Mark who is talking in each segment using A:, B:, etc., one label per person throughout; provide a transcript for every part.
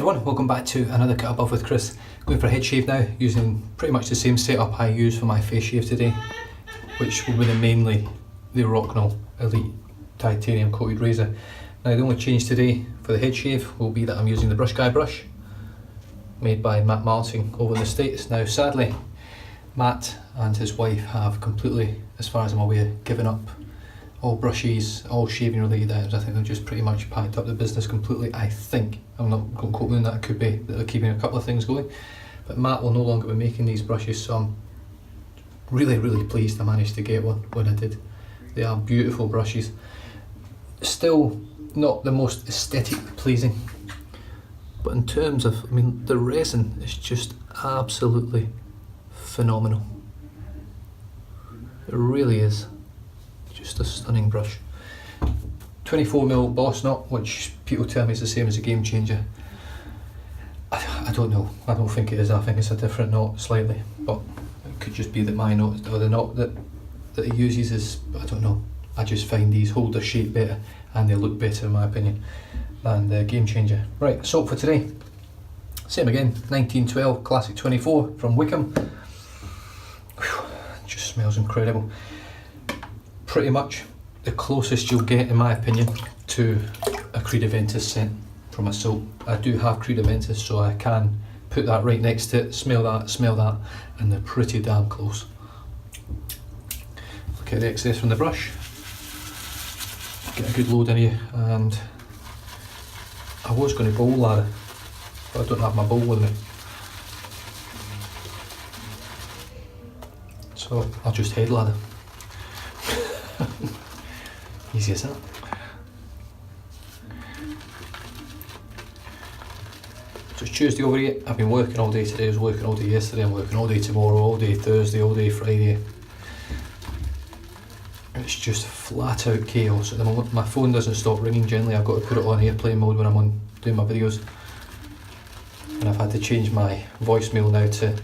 A: everyone, welcome back to another cut above with Chris. Going for a head shave now, using pretty much the same setup I use for my face shave today, which will be mainly the Rocnel Elite titanium coated razor. Now the only change today for the head shave will be that I'm using the Brush Guy brush, made by Matt Martin over in the States. Now sadly, Matt and his wife have completely, as far as I'm aware, given up all brushes, all shaving related items. I think they've just pretty much packed up the business completely. I think, I'm not going to quote me on that, it could be that they're keeping a couple of things going, but Matt will no longer be making these brushes, so I'm really pleased I managed to get one when I did. They are beautiful brushes, still not the most aesthetically pleasing, but in terms of, I mean, the resin is just absolutely phenomenal. It really is. Just a stunning brush. 24mm boss knot, which people tell me is the same as a Game Changer. I don't know. I don't think it is. I think it's a different knot slightly, but it could just be that my knot or the knot that he uses is, I don't know. I just find these hold their shape better and they look better in my opinion than the Game Changer. Right, soap for today. Same again, 1912 Classic 24 from Wickham. Whew, just smells incredible. Pretty much the closest you'll get, in my opinion, to a Creed Aventus scent from a soap. I do have Creed Aventus, so I can put that right next to it, smell that, and they're pretty damn close. Look at the excess from the brush. Get a good load in here, and I was going to bowl ladder, but I don't have my bowl with me. So I'll just head ladder. Easy as that. So it's Tuesday over here. I've been working all day today, I was working all day yesterday, I'm working all day tomorrow, all day Thursday, all day Friday. It's just flat out chaos at the moment. My phone doesn't stop ringing generally, I've got to put it on airplane mode when I'm on doing my videos. And I've had to change my voicemail now to,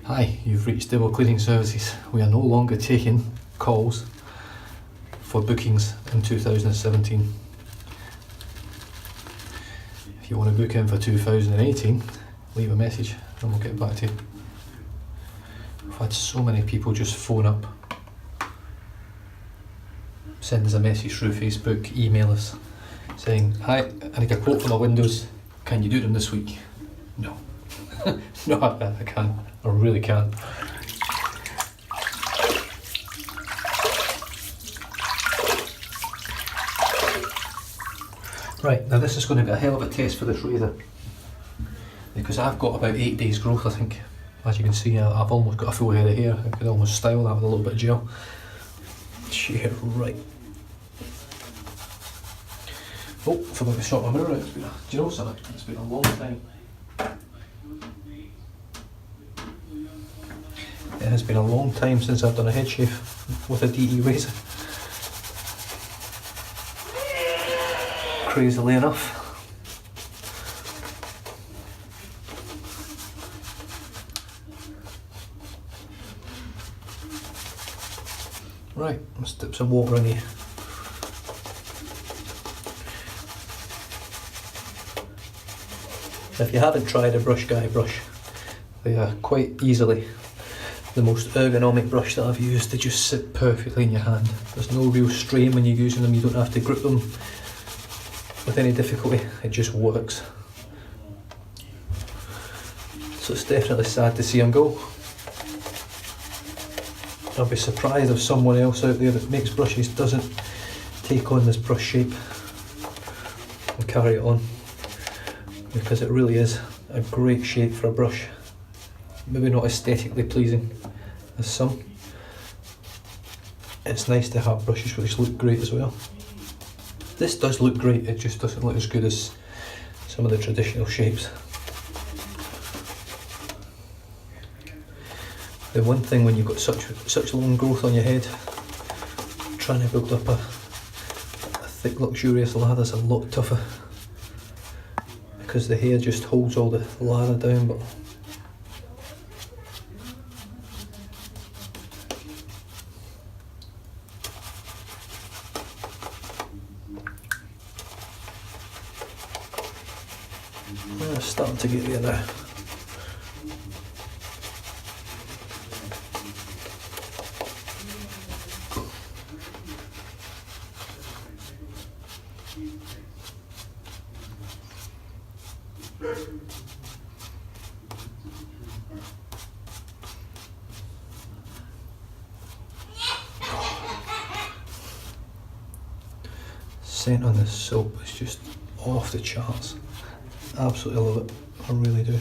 A: "Hi, you've reached Dibble Cleaning Services. We are no longer taking calls for bookings in 2017. If you want to book in for 2018, leave a message and we'll get back to you." I've had so many people just phone up, send us a message through Facebook, email us saying, "Hi, I need a quote for my windows, can you do them this week?" No. No, I can't. I really can't. Right, now this is going to be a hell of a test for this razor, because I've got about 8 days growth, I think. As you can see, I've almost got a full head of hair. I could almost style that with a little bit of gel. Shear right. Oh, forgot to sort my mirror out. Do you know something? It's been a long time. It has been a long time since I've done a head shave with a DE razor. Crazily enough. Right, let's dip some water in here. If you haven't tried a Brush Guy brush, they are quite easily the most ergonomic brush that I've used. They just sit perfectly in your hand. There's no real strain when you're using them, you don't have to grip them with any difficulty, it just works. So it's definitely sad to see him go. I'll be surprised if someone else out there that makes brushes doesn't take on this brush shape and carry it on, because it really is a great shape for a brush. Maybe not aesthetically pleasing as some. It's nice to have brushes which look great as well. This does look great, it just doesn't look as good as some of the traditional shapes. The one thing when you've got such long growth on your head, trying to build up a thick luxurious lather is a lot tougher, because the hair just holds all the lather down. But starting to get there now. Scent on this soap is just off the charts. Absolutely love it, I really do.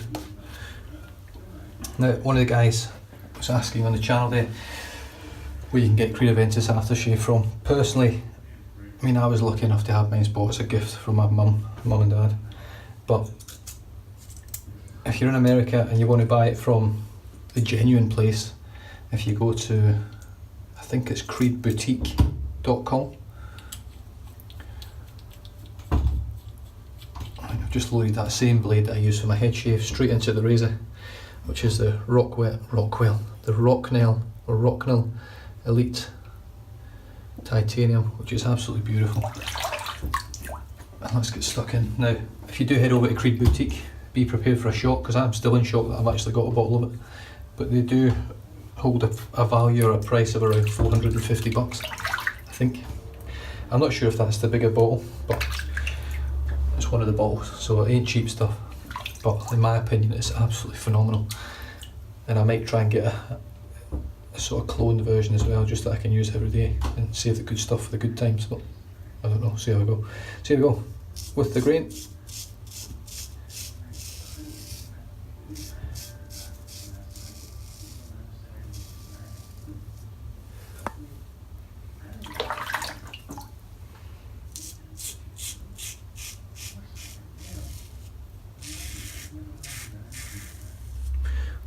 A: Now, one of the guys was asking on the channel there where you can get Creed Aventus aftershave from. Personally, I mean, I was lucky enough to have mine bought as a gift from my mum and dad. But if you're in America and you want to buy it from the genuine place, if you go to, I think it's creedboutique.com. I've just loaded that same blade that I use for my head shave straight into the razor, which is the Rocnel Elite Titanium, which is absolutely beautiful. And let's get stuck in. Now, if you do head over to Creed Boutique, be prepared for a shock, because I'm still in shock that I've actually got a bottle of it. But they do hold a value or a price of around $450, I think. I'm not sure if that's the bigger bottle, but it's one of the bottles, so it ain't cheap stuff. But in my opinion, it's absolutely phenomenal. And I might try and get a sort of cloned version as well, just that I can use every day and save the good stuff for the good times. But I don't know, see how we go. So here we go, with the grain.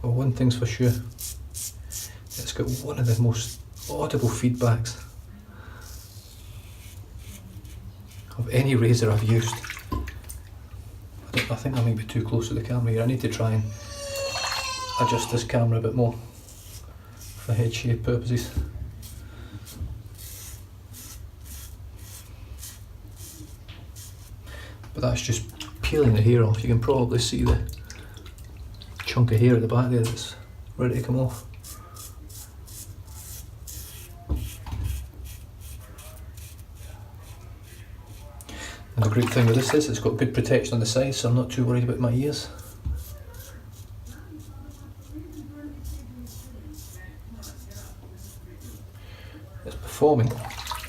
A: Well, one thing's for sure, it's got one of the most audible feedbacks of any razor I've used. I think I might be too close to the camera here. I need to try and adjust this camera a bit more for head shave purposes. But that's just peeling the hair off. You can probably see the chunk of hair at the back there that's ready to come off. And the great thing with this is it's got good protection on the sides, so I'm not too worried about my ears. It's performing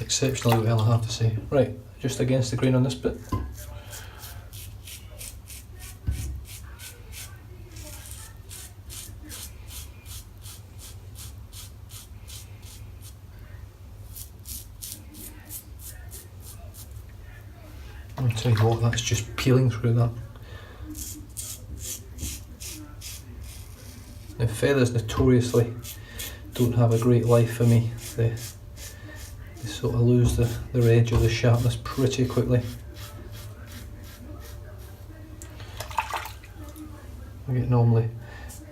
A: exceptionally well, I have to say. Right, just against the grain on this bit. I'll tell you what, that's just peeling through that. Now, feathers notoriously don't have a great life for me. They sort of lose their edge or the sharpness pretty quickly. I get normally,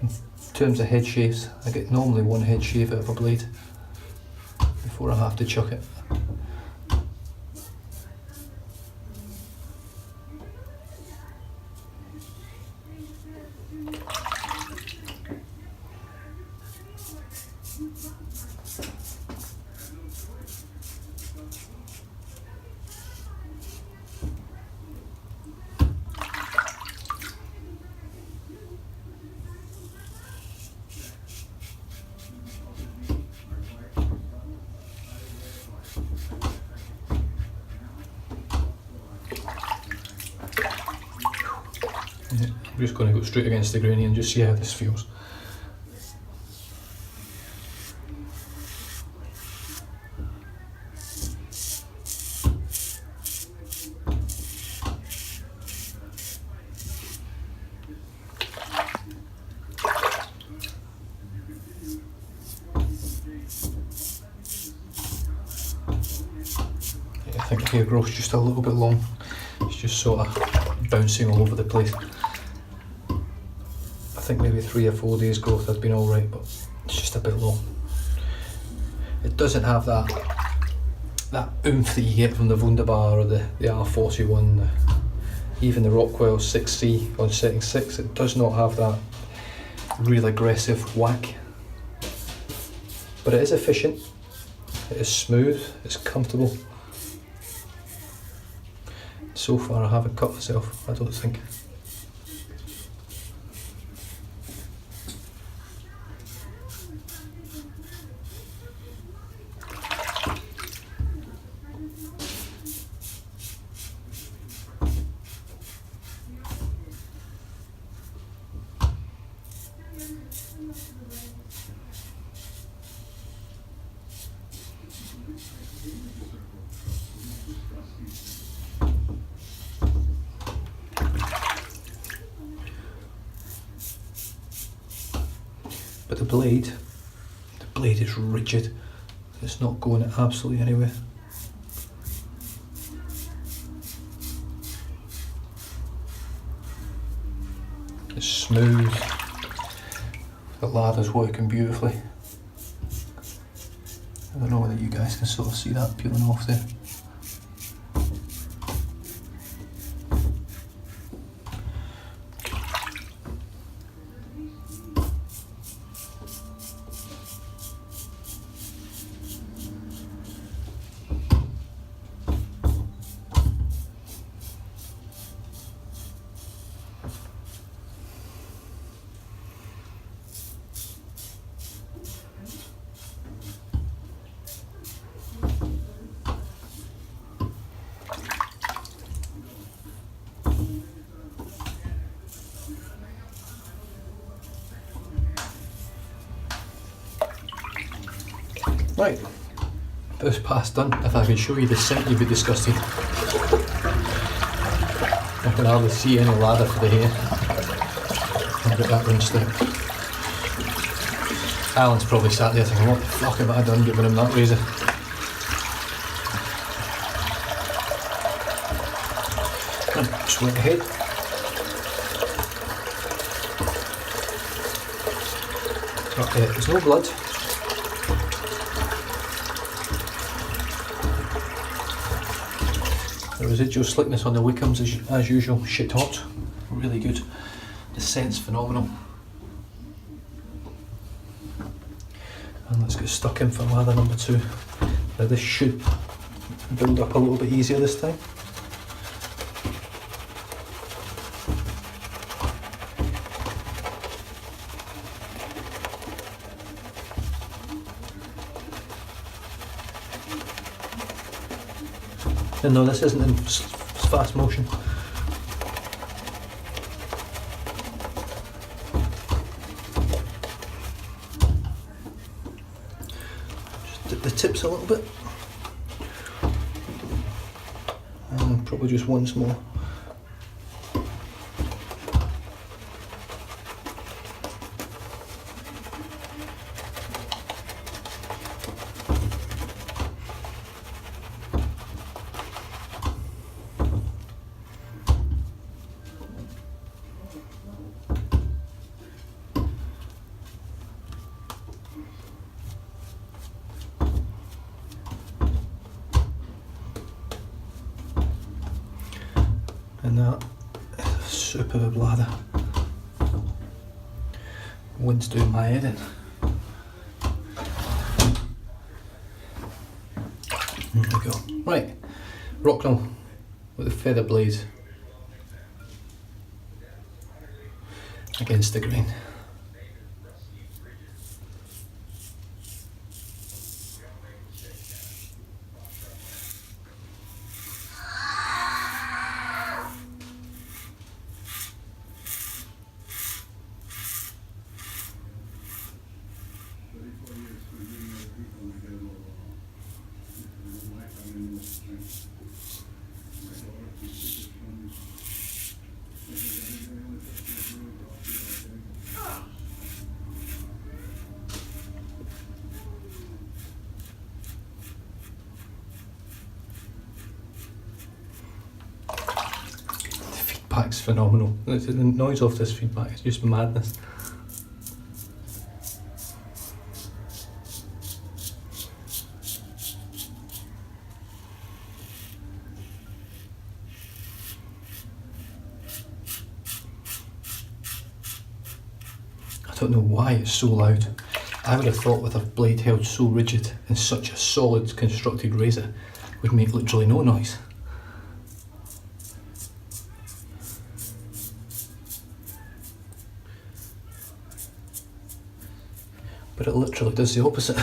A: in terms of head shaves, I get normally one head shave out of a blade before I have to chuck it. I'm just going to go straight against the grain and just see how this feels. I think the hair growth's just a little bit long. It's just sort of bouncing all over the place. I think maybe 3 or 4 days growth has been alright, but it's just a bit long. It doesn't have that oomph that you get from the Wunderbar or the R41, Even the Rockwell 6C on setting 6, it does not have that real aggressive whack. But it is efficient, it is smooth, it's comfortable. So far I haven't cut myself, I don't think. But the blade is rigid. It's not going absolutely anywhere. It's smooth. The lather's working beautifully. I don't know whether you guys can sort of see that peeling off there. Right, this pass done. If I could show you the sink, you'd be disgusted. I can hardly see any ladder for the hair. I'll get that rinsed out. Alan's probably sat there thinking, what the fuck have I done giving him that razor? Just went ahead. Okay, there's no blood. The residual slickness on the Wickham's is, as usual, shit hot. Really good. The scent's phenomenal. And let's get stuck in for lather number 2. Now this should build up a little bit easier this time. And no, this isn't in fast motion. Just dip the tips a little bit. And probably just once more. And that is a superb lather. Wind's doing my head in. There we go. Right, Rocnel with the feather blade against the grain. Feedback's phenomenal. The noise off this feedback is just madness. don't know why it's so loud. I would have thought with a blade held so rigid and such a solid constructed razor would make literally no noise. But it literally does the opposite.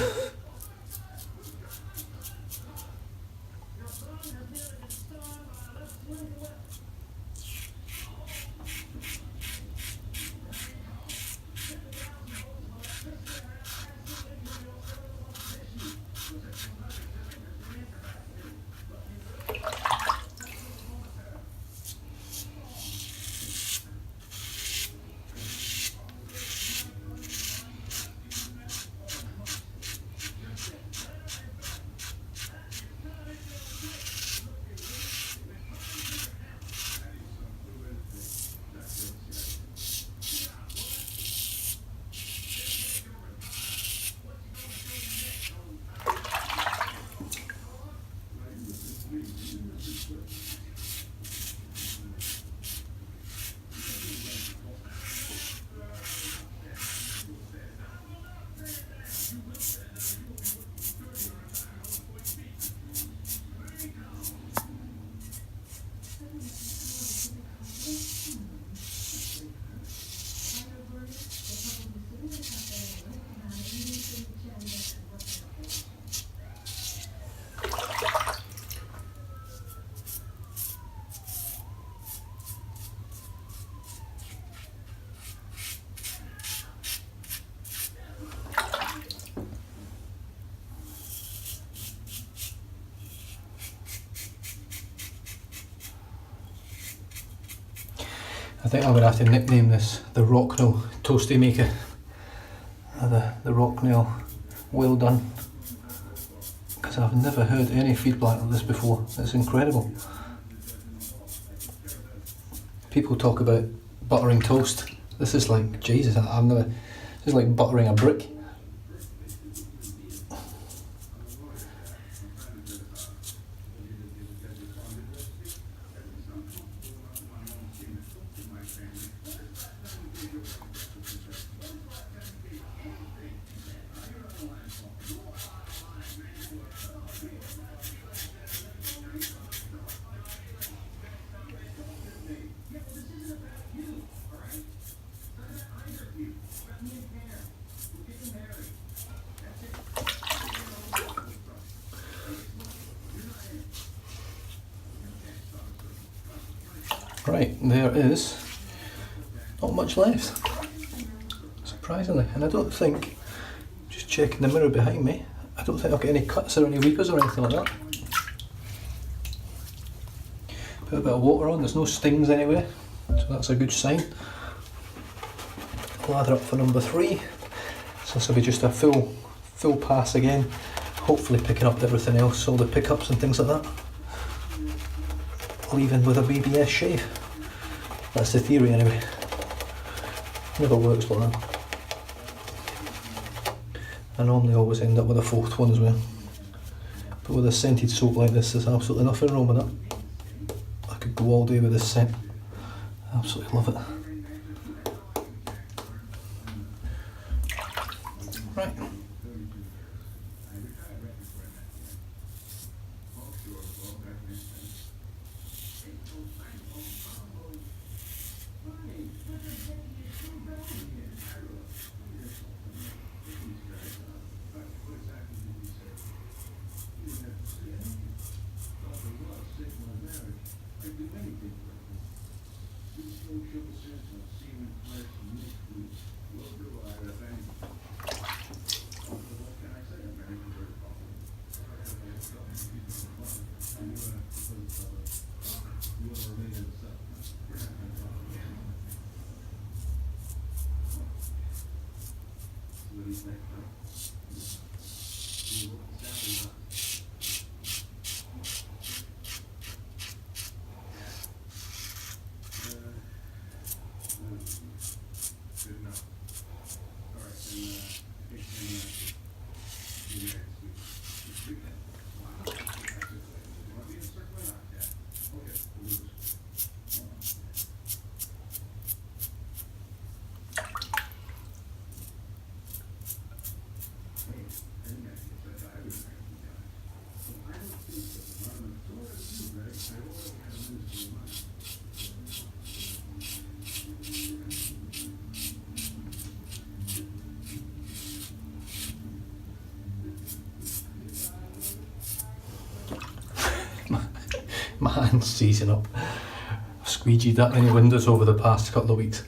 A: I think I'm going to have to nickname this the Rocnel Toasty Maker. The Rocnel Well Done. Because I've never heard any feedback like this before. It's incredible. People talk about buttering toast. This is like, Jesus, I've never, this is like buttering a brick. Right, there is not much left, surprisingly, and I don't think, just checking the mirror behind me, I don't think I've got any cuts or any weepers or anything like that. Put a bit of water on, there's no stings anywhere, so that's a good sign. Lather up for number 3, so this will be just a full pass again, hopefully picking up everything else, all the pickups and things like that. Leaving with a BBS shave. That's the theory anyway. Never works like that. I normally always end up with a 4th one as well. But with a scented soap like this, there's absolutely nothing wrong with that. I could go all day with this scent. I absolutely love it. Right. my hand's seizing up. I've squeegeed that many windows over the past couple of weeks.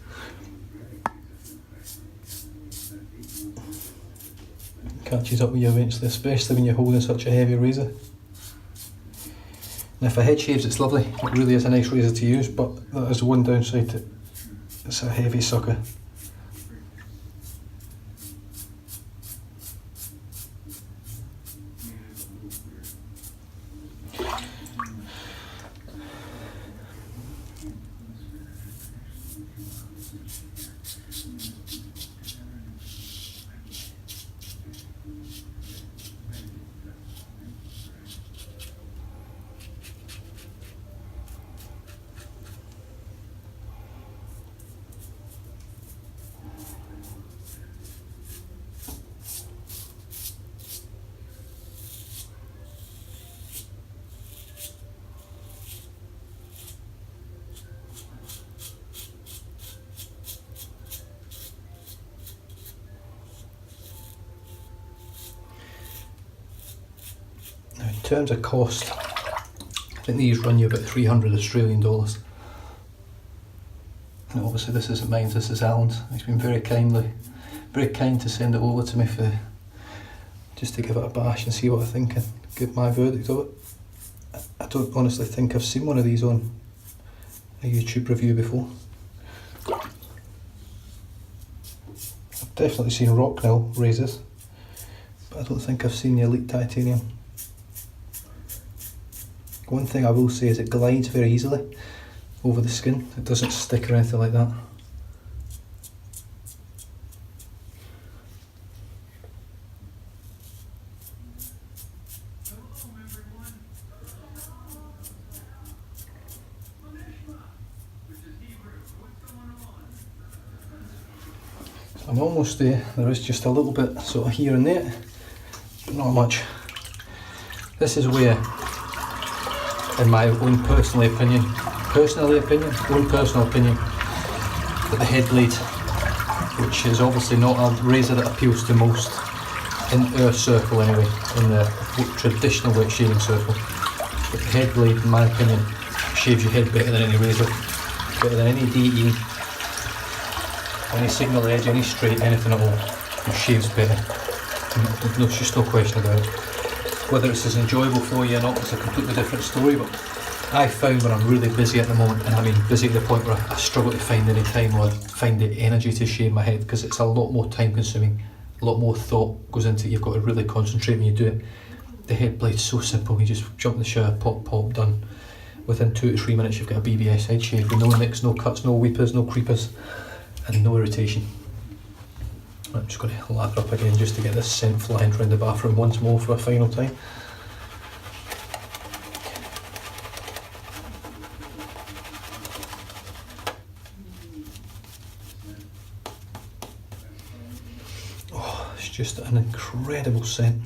A: Catches up with you eventually, especially when you're holding such a heavy razor. Now for head shaves it's lovely, it really is a nice razor to use, but that is one downside to it. It's a heavy sucker. Now in terms of cost, I think these run you about 300 Australian dollars. And obviously this isn't mine, this is Alan's. He's been very kind to send it over to me for just to give it a bash and see what I think and give my verdict of it. I don't honestly think I've seen one of these on a YouTube review before. I've definitely seen Rocnel razors, but I don't think I've seen the Elite Titanium. One thing I will say is it glides very easily over the skin. It doesn't stick or anything like that. So I'm almost there. There is just a little bit sort of here and there, but not much. This is where, in my own personal opinion, that the head blade, which is obviously not a razor that appeals to most in our circle anyway, in the traditional wet shaving circle, but the head blade, in my opinion, shaves your head better than any razor, better than any DE, any signal edge, any straight, anything at all. It shaves better. There's just no question about it. Whether it's as enjoyable for you or not is a completely different story, but I found when I'm really busy at the moment, and I mean busy at the point where I struggle to find any time or find the energy to shave my head, because it's a lot more time consuming, a lot more thought goes into it, you've got to really concentrate when you do it. The head blade's so simple, you just jump in the shower, pop, done. Within 2 to 3 minutes you've got a BBS head shave with no nicks, no cuts, no weepers, no creepers, and no irritation. I'm just going to lather up again just to get this scent flying around the bathroom once more for a final time. Oh, it's just an incredible scent.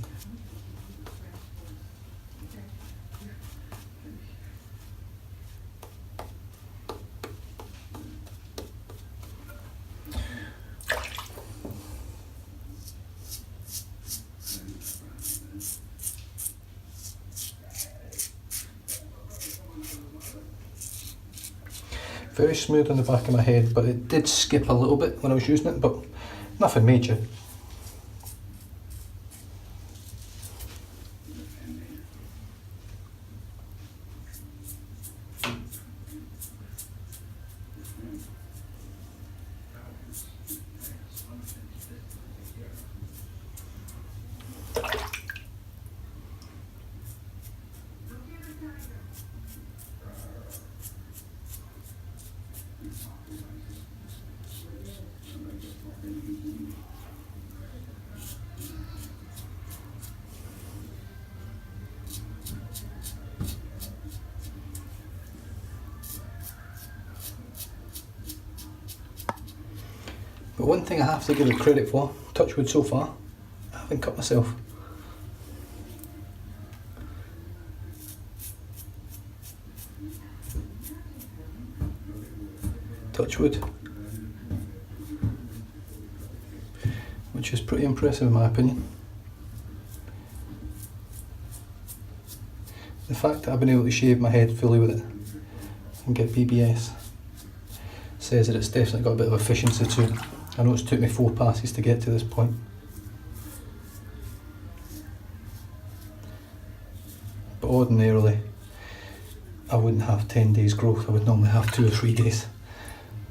A: Very smooth on the back of my head, but it did skip a little bit when I was using it, but nothing major. But one thing I have to give it credit for, touch wood so far, I haven't cut myself. Touch wood. Which is pretty impressive in my opinion. the fact that I've been able to shave my head fully with it and get BBS says that it's definitely got a bit of efficiency to it. I know it's took me 4 passes to get to this point. But ordinarily, I wouldn't have 10 days growth, I would normally have 2 or 3 days,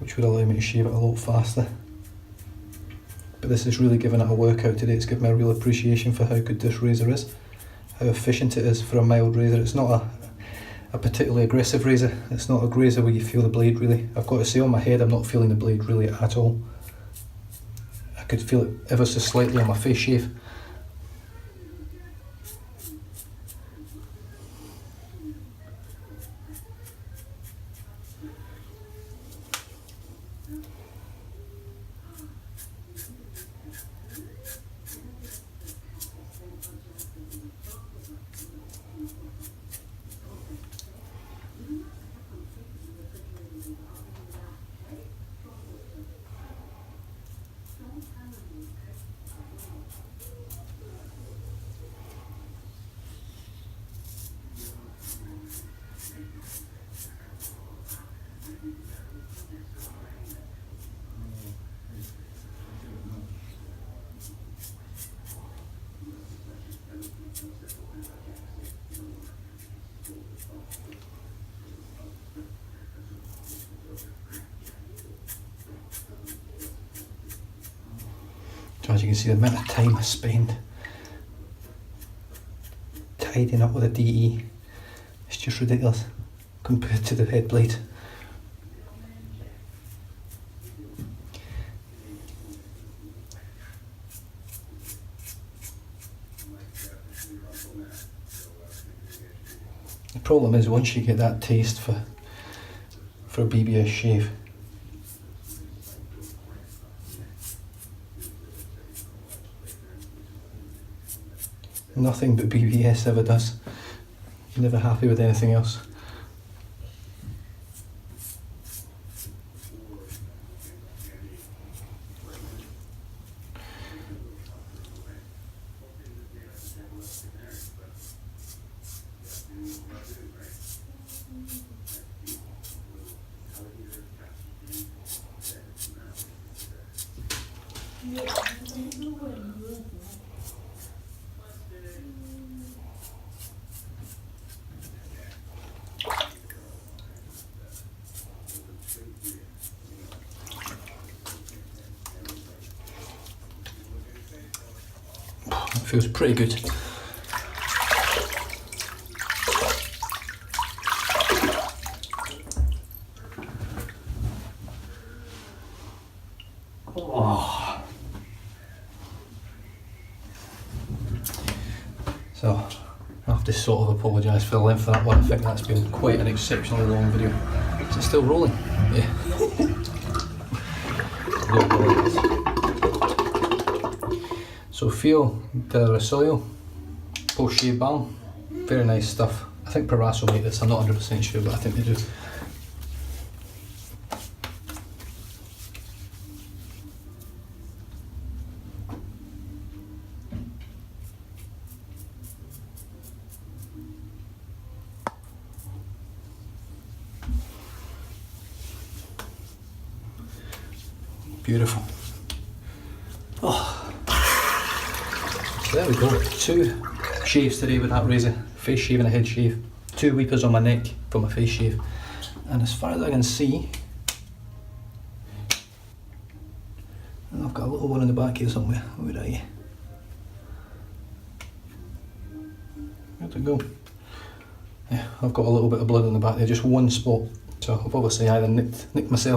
A: which would allow me to shave it a lot faster. But this is really giving it a workout today. It's given me a real appreciation for how good this razor is, how efficient it is for a mild razor. It's not a particularly aggressive razor. It's not a razor where you feel the blade really. I've got to say, on my head I'm not feeling the blade really at all. I could feel it ever so slightly on my face shave. So as you can see, the amount of time I spend tidying up with a DE, it's just ridiculous compared to the head blade. The problem is, once you get that taste for a BBS shave, nothing but BBS ever does. You're never happy with anything else. It feels pretty good. Oh. So I have to sort of apologise for the length of that one. I think that's been quite an exceptionally long video. Is it still rolling? Yeah. I do apologise. So Feel de Rosario post shave balm, very nice stuff. I think Parasso make this, I'm not 100% sure, but I think they do. Beautiful. Oh. So there we go, 2 shaves today with that razor, face shave and a head shave, 2 weepers on my neck for my face shave, and as far as I can see, I've got a little one in the back here somewhere. Where are you? Where'd it go? Yeah, I've got a little bit of blood on the back there, just one spot, so I've obviously either nicked myself